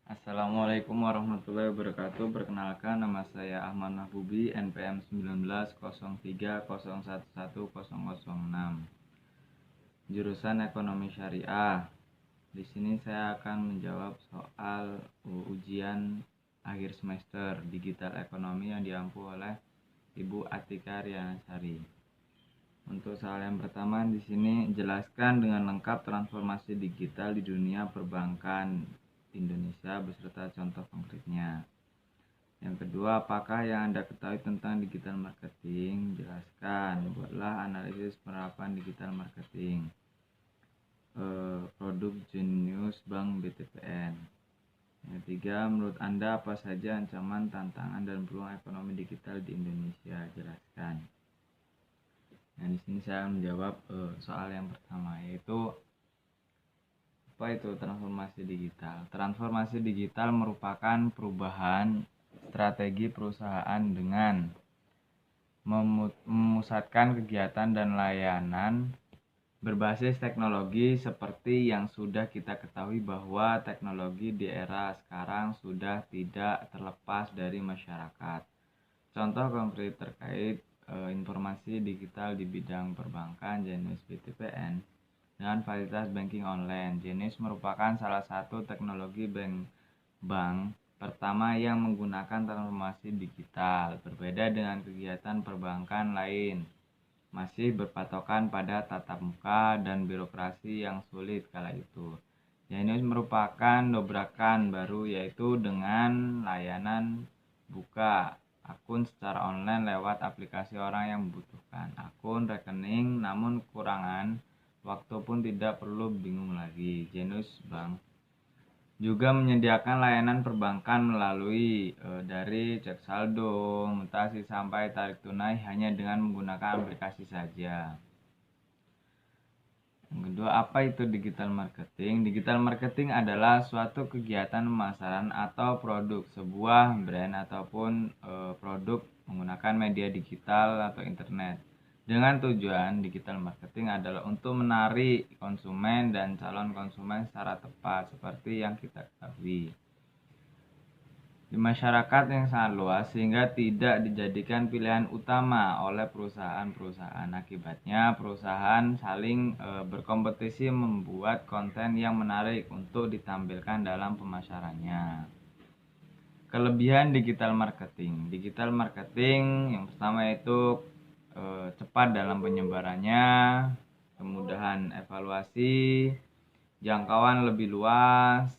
Assalamualaikum warahmatullahi wabarakatuh. Perkenalkan, nama saya Ahmad Mahbubi, NPM 1903011006. Jurusan Ekonomi Syariah. Di sini saya akan menjawab soal ujian akhir semester digital ekonomi yang diampu oleh Ibu Atika Rianasari. Untuk soal yang pertama, di sini jelaskan dengan lengkap transformasi digital di dunia perbankan Indonesia beserta contoh konkretnya. Yang kedua, apakah yang Anda ketahui tentang digital marketing? Jelaskan, buatlah analisis penerapan digital marketing. Produk Jenius Bank BTPN. Yang ketiga, menurut Anda apa saja ancaman, tantangan, dan peluang ekonomi digital di Indonesia? Jelaskan. Nah, di sini saya menjawab soal yang pertama, yaitu apa itu transformasi digital? Transformasi digital merupakan perubahan strategi perusahaan dengan memusatkan kegiatan dan layanan berbasis teknologi seperti yang sudah kita ketahui bahwa teknologi di era sekarang sudah tidak terlepas dari masyarakat. Contoh konkret terkait informasi digital di bidang perbankan Jenius BTPN dengan fasilitas banking online. Jenius merupakan salah satu teknologi bank pertama yang menggunakan transformasi digital. Berbeda dengan kegiatan perbankan lain, masih berpatokan pada tatap muka dan birokrasi yang sulit kala itu. Jenius merupakan dobrakan baru, yaitu dengan layanan buka akun secara online lewat aplikasi orang yang membutuhkan akun rekening, namun kekurangan waktu pun tidak perlu bingung lagi. Jenius Bank juga menyediakan layanan perbankan melalui dari cek saldo, mutasi sampai tarik tunai hanya dengan menggunakan aplikasi saja. Yang kedua, apa itu digital marketing? Digital marketing adalah suatu kegiatan pemasaran atau produk sebuah brand ataupun produk menggunakan media digital atau internet. Dengan tujuan digital marketing adalah untuk menarik konsumen dan calon konsumen secara tepat seperti yang kita ketahui di masyarakat yang sangat luas sehingga tidak dijadikan pilihan utama oleh perusahaan-perusahaan. Akibatnya perusahaan saling berkompetisi membuat konten yang menarik untuk ditampilkan dalam pemasarannya. Kelebihan digital marketing. Digital marketing yang pertama itu cepat dalam penyebarannya, kemudahan evaluasi, jangkauan lebih luas.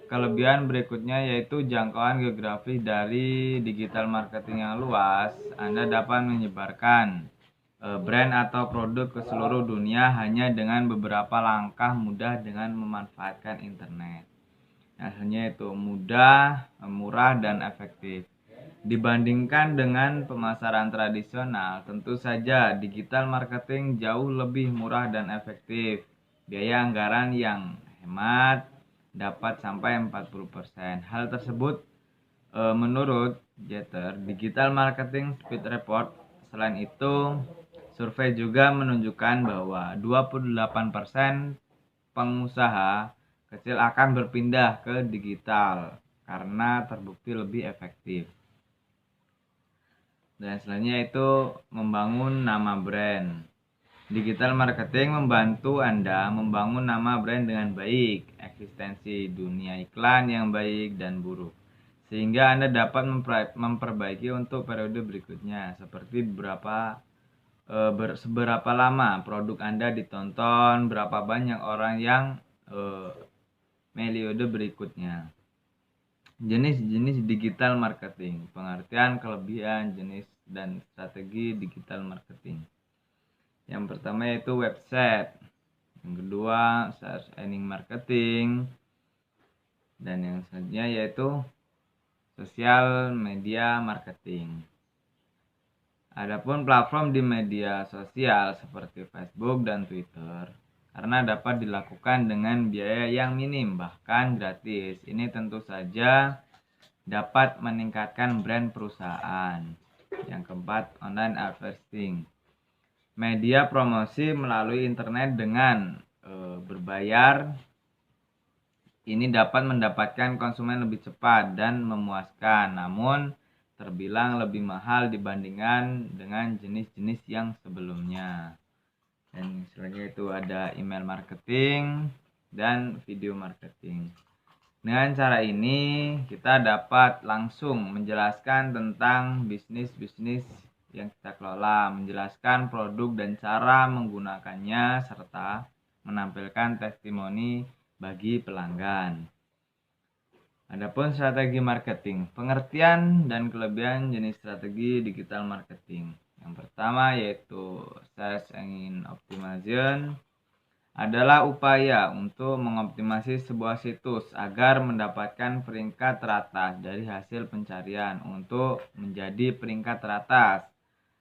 Kelebihan berikutnya yaitu jangkauan geografis. Dari digital marketing yang luas, Anda dapat menyebarkan brand atau produk ke seluruh dunia hanya dengan beberapa langkah mudah dengan memanfaatkan internet. Hasilnya itu mudah, murah, dan efektif. Dibandingkan dengan pemasaran tradisional, tentu saja digital marketing jauh lebih murah dan efektif. Biaya anggaran yang hemat dapat sampai 40%. Hal tersebut menurut Jeter Digital Marketing Speed Report. Selain itu, survei juga menunjukkan bahwa 28% pengusaha kecil akan berpindah ke digital karena terbukti lebih efektif. Dan selanjutnya itu membangun nama brand. Digital marketing membantu Anda membangun nama brand dengan baik, eksistensi dunia iklan yang baik dan buruk, sehingga Anda dapat memperbaiki untuk periode berikutnya, seperti seberapa lama produk Anda ditonton, berapa banyak orang yang periode berikutnya. Jenis-jenis digital marketing, pengertian, kelebihan, jenis, dan strategi digital marketing. Yang pertama yaitu website, yang kedua search engine marketing, dan yang selanjutnya yaitu sosial media marketing. Adapun platform di media sosial seperti Facebook dan Twitter karena dapat dilakukan dengan biaya yang minim bahkan gratis. Ini tentu saja dapat meningkatkan brand perusahaan. Yang keempat, online advertising. Media promosi melalui internet dengan berbayar. ini dapat mendapatkan konsumen lebih cepat dan memuaskan, namun terbilang lebih mahal dibandingkan dengan jenis-jenis yang sebelumnya. Dan selanjutnya itu ada email marketing dan video marketing. Dengan cara ini kita dapat langsung menjelaskan tentang bisnis-bisnis yang kita kelola, menjelaskan produk dan cara menggunakannya, serta menampilkan testimoni bagi pelanggan. Adapun strategi marketing, pengertian dan kelebihan jenis strategi digital marketing. Yang pertama yaitu Search Engine Optimization adalah upaya untuk mengoptimasi sebuah situs agar mendapatkan peringkat teratas dari hasil pencarian. Untuk menjadi peringkat teratas,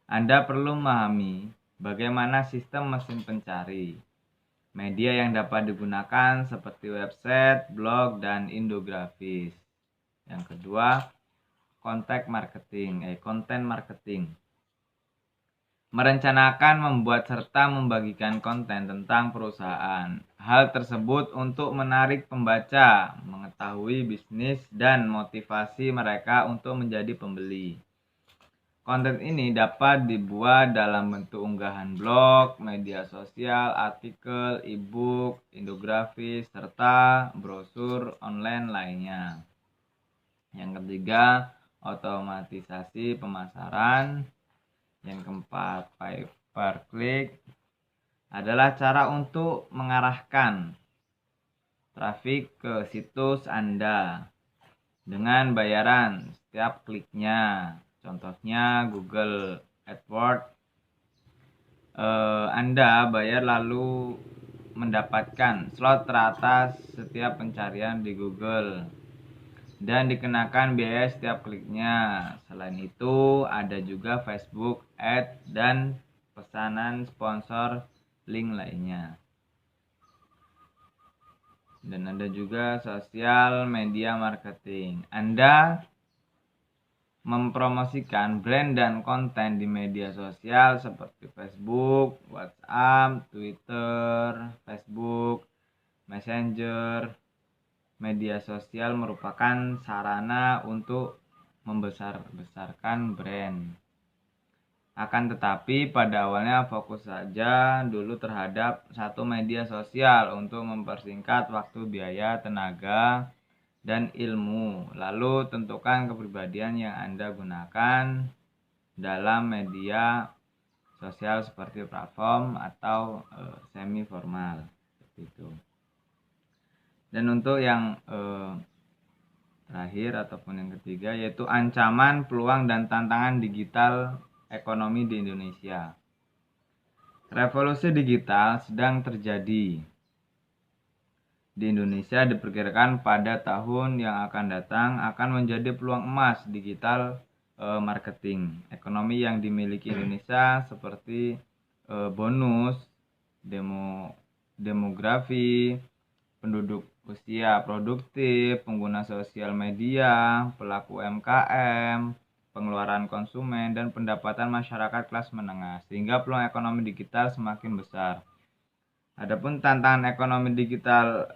Anda perlu memahami bagaimana sistem mesin pencari, media yang dapat digunakan seperti website, blog, dan infografis. Yang kedua, content marketing. Merencanakan, membuat, serta membagikan konten tentang perusahaan. Hal tersebut untuk menarik pembaca, mengetahui bisnis, dan motivasi mereka untuk menjadi pembeli. Konten ini dapat dibuat dalam bentuk unggahan blog, media sosial, artikel, e-book, infografis, serta brosur online lainnya. Yang ketiga, otomatisasi pemasaran. Yang keempat, pay per click adalah cara untuk mengarahkan trafik ke situs Anda dengan bayaran setiap kliknya. Contohnya Google AdWords. Anda bayar lalu mendapatkan slot teratas setiap pencarian di Google dan dikenakan biaya setiap kliknya. Selain itu, ada juga Facebook Ads dan pesanan sponsor link lainnya. Dan ada juga sosial media marketing. Anda mempromosikan brand dan konten di media sosial seperti Facebook, WhatsApp, Twitter, Facebook, Messenger. Media sosial merupakan sarana untuk membesar-besarkan brand. Akan tetapi pada awalnya fokus saja dulu terhadap satu media sosial untuk mempersingkat waktu, biaya, tenaga, dan ilmu. Lalu tentukan kepribadian yang Anda gunakan dalam media sosial seperti platform atau semi formal seperti itu. Dan untuk yang terakhir ataupun yang ketiga yaitu ancaman, peluang, dan tantangan digital ekonomi di Indonesia. Revolusi digital sedang terjadi di Indonesia. Diperkirakan pada tahun yang akan datang akan menjadi peluang emas digital marketing. Ekonomi yang dimiliki Indonesia seperti bonus, demografi, penduduk usia produktif, pengguna sosial media, pelaku UMKM, pengeluaran konsumen, dan pendapatan masyarakat kelas menengah, sehingga peluang ekonomi digital semakin besar. Adapun tantangan ekonomi digital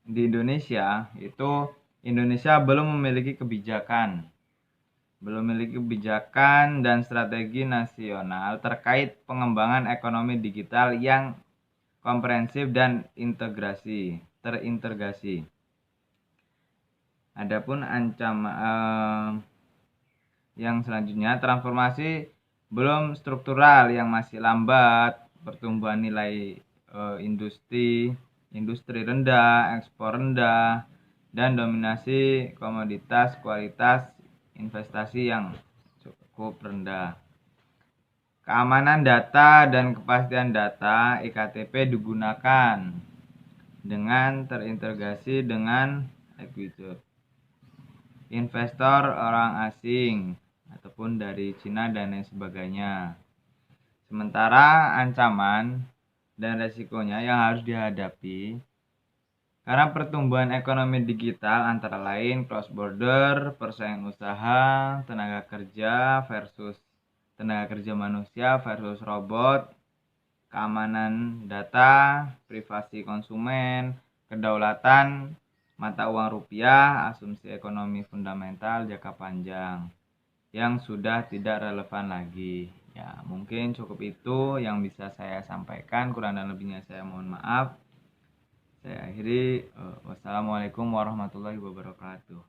di Indonesia, itu Indonesia belum memiliki kebijakan dan strategi nasional terkait pengembangan ekonomi digital yang komprehensif dan terintegrasi. Adapun ancaman yang selanjutnya, transformasi belum struktural yang masih lambat, pertumbuhan nilai industri rendah, ekspor rendah, dan dominasi komoditas kualitas investasi yang cukup rendah. Keamanan data dan kepastian data (iktp) digunakan dengan terintegrasi dengan Acquisition investor orang asing ataupun dari Cina dan lain sebagainya. Sementara ancaman dan resikonya yang harus dihadapi karena pertumbuhan ekonomi digital antara lain cross border, persaingan usaha, tenaga kerja manusia versus robot, keamanan data, privasi konsumen, kedaulatan mata uang rupiah, asumsi ekonomi fundamental jangka panjang yang sudah tidak relevan lagi. Ya, mungkin cukup itu yang bisa saya sampaikan, kurang dan lebihnya saya mohon maaf. Saya akhiri, wassalamualaikum warahmatullahi wabarakatuh.